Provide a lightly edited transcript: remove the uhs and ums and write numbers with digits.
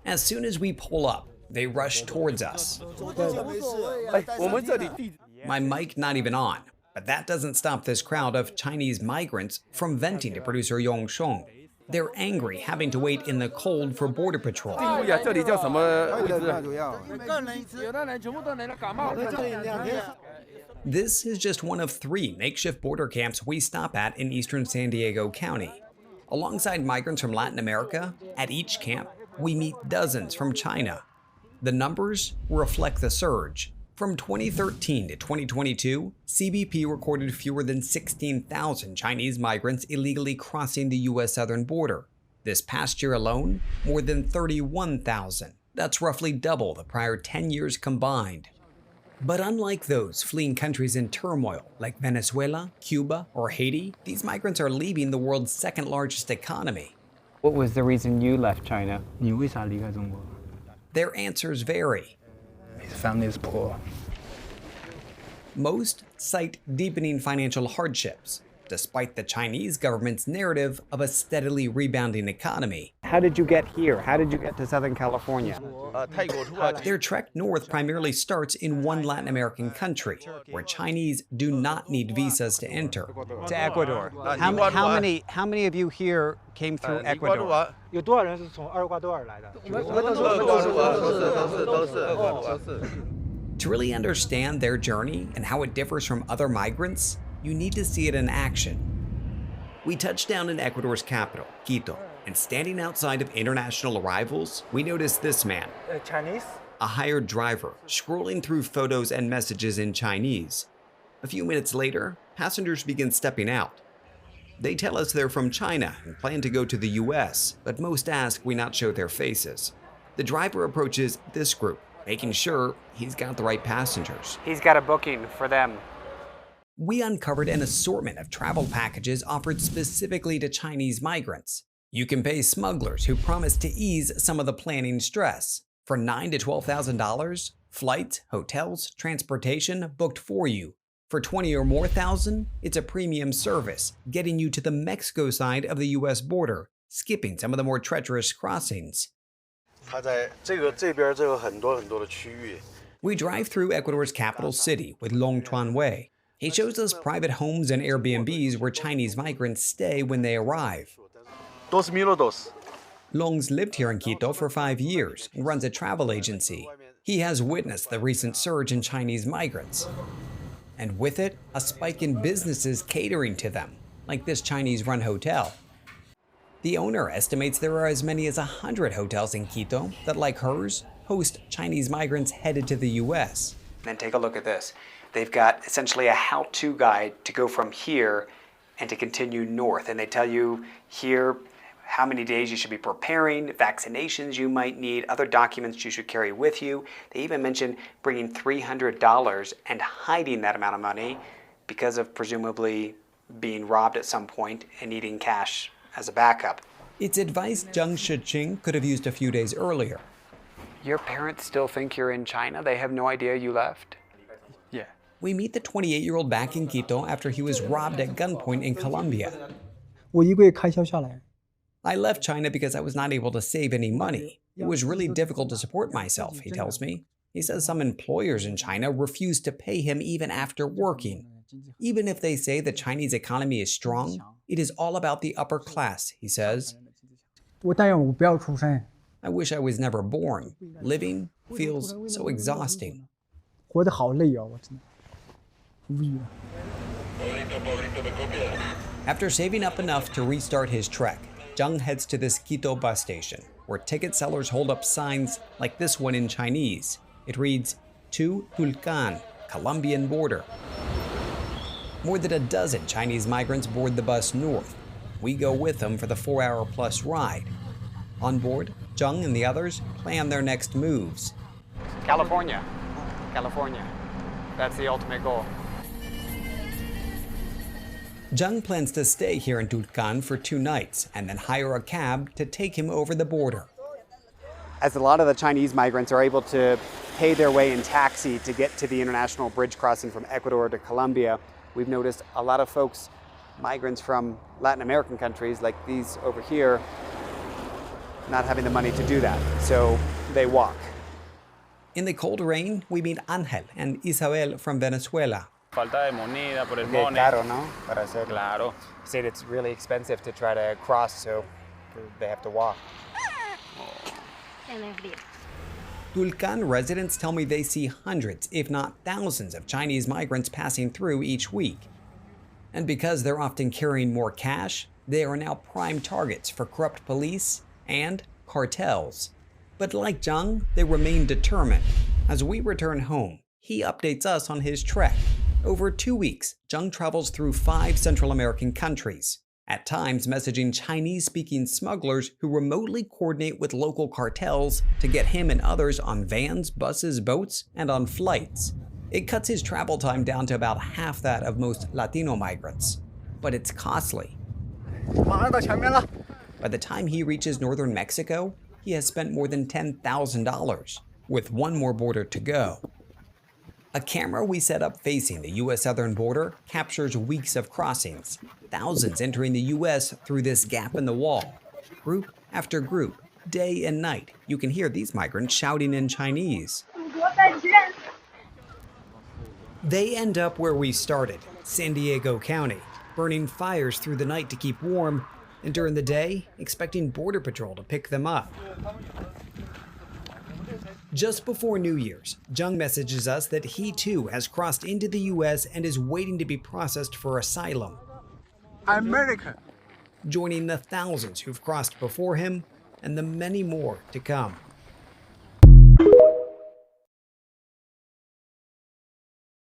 As soon as we pull up, they rush towards us. My mic not even on, but that doesn't stop this crowd of Chinese migrants from venting to producer Yongsheng. They're angry having to wait in the cold for Border Patrol. This is just one of 3 makeshift border camps we stop at in eastern San Diego County. Alongside migrants from Latin America, at each camp, we meet dozens from China. The numbers reflect the surge. From 2013 to 2022, CBP recorded fewer than 16,000 Chinese migrants illegally crossing the U.S. southern border. This past year alone, more than 31,000. That's roughly double the prior 10 years combined. But unlike those fleeing countries in turmoil like Venezuela, Cuba, or Haiti, these migrants are leaving the world's second largest economy. What was the reason you left China? Their answers vary. His family is poor. Most cite deepening financial hardships, despite the Chinese government's narrative of a steadily rebounding economy. How did you get here? How did you get to Southern California? Their trek north primarily starts in one Latin American country, where Chinese do not need visas to enter. To Ecuador. How many of you here came through Ecuador? To really understand their journey and how it differs from other migrants, you need to see it in action. We touched down in Ecuador's capital, Quito, and standing outside of international arrivals, we noticed this man, Chinese? a hired driver, scrolling through photos and messages in Chinese. A few minutes later, passengers begin stepping out. They tell us they're from China and plan to go to the US, but most ask we not show their faces. The driver approaches this group, making sure he's got the right passengers. He's got a booking for them. We uncovered an assortment of travel packages offered specifically to Chinese migrants. You can pay smugglers who promise to ease some of the planning stress. For $9,000 to $12,000, flights, hotels, transportation booked for you. For $20,000 or more, it's a premium service, getting you to the Mexico side of the US border, skipping some of the more treacherous crossings. We drive through Ecuador's capital city with Long Tuan Way. He shows us private homes and Airbnbs where Chinese migrants stay when they arrive. Long's lived here in Quito for 5 years and runs a travel agency. He has witnessed the recent surge in Chinese migrants. And with it, a spike in businesses catering to them, like this Chinese-run hotel. The owner estimates there are as many as 100 hotels in Quito that, like hers, host Chinese migrants headed to the US. Then take a look at this. They've got essentially a how-to guide to go from here and to continue north. And they tell you here how many days you should be preparing, vaccinations you might need, other documents you should carry with you. They even mention bringing $300 and hiding that amount of money because of presumably being robbed at some point and needing cash as a backup. It's advice Zheng Shiqing could have used a few days earlier. Your parents still think you're in China? They have no idea you left? Yeah. We meet the 28-year-old back in Quito after he was robbed at gunpoint in Colombia. I left China because I was not able to save any money. It was really difficult to support myself, he tells me. He says some employers in China refuse to pay him even after working. Even if they say the Chinese economy is strong, it is all about the upper class, he says. I wish I was never born. Living feels so exhausting. After saving up enough to restart his trek, Zheng heads to this Quito bus station, where ticket sellers hold up signs like this one in Chinese. It reads, "To Tulcan, Colombian border." More than a dozen Chinese migrants board the bus north. We go with them for the 4-hour-plus ride. On board, Zheng and the others plan their next moves. California. California. That's the ultimate goal. Zheng plans to stay here in Tulcan for 2 nights and then hire a cab to take him over the border. As a lot of the Chinese migrants are able to pay their way in taxi to get to the international bridge crossing from Ecuador to Colombia, we've noticed a lot of folks, migrants from Latin American countries like these over here, not having the money to do that, so they walk. In the cold rain, we meet Angel and Isabel from Venezuela. Falta de moneda por el Okay, money. caro, no? Para hacer. Claro. Said it's really expensive to try to cross, so they have to walk. Tulcan residents tell me they see hundreds, if not thousands, of Chinese migrants passing through each week. And because they're often carrying more cash, they are now prime targets for corrupt police and cartels. But like Zhang, they remain determined. As we return home, he updates us on his trek. Over 2 weeks, Zhang travels through 5 Central American countries, at times messaging Chinese-speaking smugglers who remotely coordinate with local cartels to get him and others on vans, buses, boats, and on flights. It cuts his travel time down to about half that of most Latino migrants. But it's costly. By the time he reaches northern Mexico, he has spent more than $10,000, with one more border to go. A camera we set up facing the U.S. southern border captures weeks of crossings, thousands entering the U.S. through this gap in the wall. Group after group, day and night, you can hear these migrants shouting in Chinese. They end up where we started, San Diego County, burning fires through the night to keep warm, and during the day, expecting Border Patrol to pick them up. Just before New Year's, Zhang messages us that he too has crossed into the US and is waiting to be processed for asylum. American. Joining the thousands who've crossed before him and the many more to come.